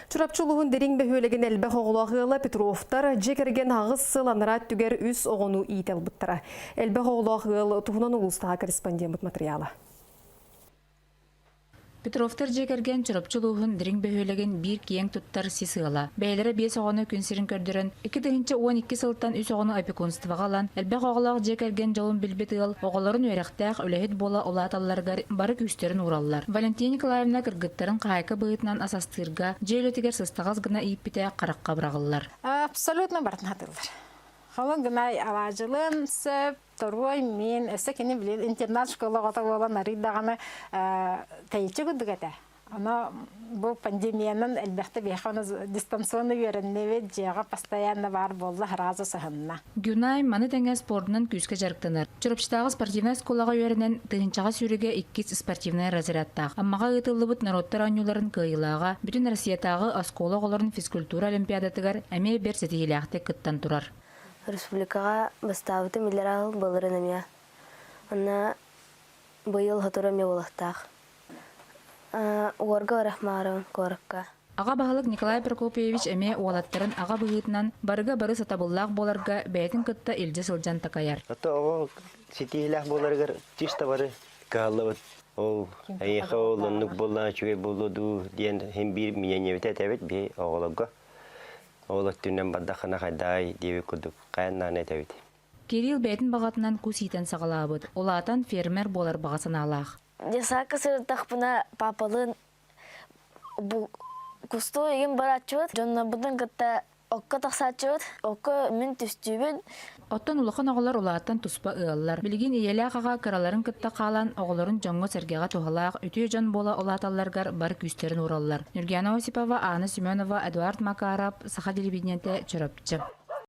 Чурапчы улууйун Дирин беьуелэгэр элбэх о5олоох Петровтар кэргэн ағыз сыланырат түгер үс оғыну ийтел бұттыра. Элбэх о5олоох туһунан улустаға корреспондент материалы. Петровтар кэргэн чурапчы улууйун Дирин беьуелэгэн бир киең туттар сисыгала. Бәйләре 5 оғыны күнсерин көрдөрөн 2-12 сылтан үс оғыны опекунствоға алан. Элбэх о5олоох кэргэн жолун билбет ыл, оғыларын өрәқтәк үләхет бола олаталларгар бары күстерин ураллар. Валентина Николаевна кыргыттарын қайка быытынан асастырга жейлетигер сыстагаз гына ийиппите қараққа бырағылар. Абсолютно бартнатылар. Халын гынай алажылын сөп, торой мен өсі кені білен интернат школаға тағылан аридағаны тәйічі күдік әті. Ана бұл пандемияның әлбәқті бейханы дистанционны верінневет жеға постоянно бар болды разы сығынна. Гюнай маны тәңе спортынан күске жарықтаныр. Чурапчытағы спортивная сколаға верінен тығынчаға сүреге 2 спортивная разрядтақ. Аммаға ұтылы бұт народтар анюларын күйілаға, бүтін Россиятағы аскола оларын физкультура олимпиадатығар әме бер сетігіліяқты күттан тұрар. Республикаға бастауыты миллер ағыл болырын әме. Она бұйыл ғытырым еуылықтақ. Уорга орахмарын корыққа. Аға бағылық Николай Прокопьевич әме уалаттарын аға бұғытынан барыға бары сатабыллақ боларға бәйтін күтті елде сылжан такаяр. Ата оға сетейләқ боларығар тишта бары қалыбыт. Ол әйеқі олынық болан чүге болуду дейін хем бір миненевет әтәбет бей оғылыға. Олық түннен баддақына қайдай деві күдік қайыннан әтәбет. Кирилл бәйтін бағатынан күсейтен сағалабыд. Олатан фермер болар бағасын алақ. Десақа сырдақ бұна папалын күсті еген баратчуыд. Жонна бұдың күтті оққа тақсатчуыд. Оққа мен түстүйбін. Оттан улахан оғылар олаттан туспа ұғалар. Білген иелі ағаға кыраларын күтті қалан оғыларын жоңғы сәргеға туғалақ, өтіе жон бола олаталарғар бар күстерін ураллар. Нургияна Осипова, Анна Семенова, Эдуард Макаров, Саха телевидениеті Чурапчы.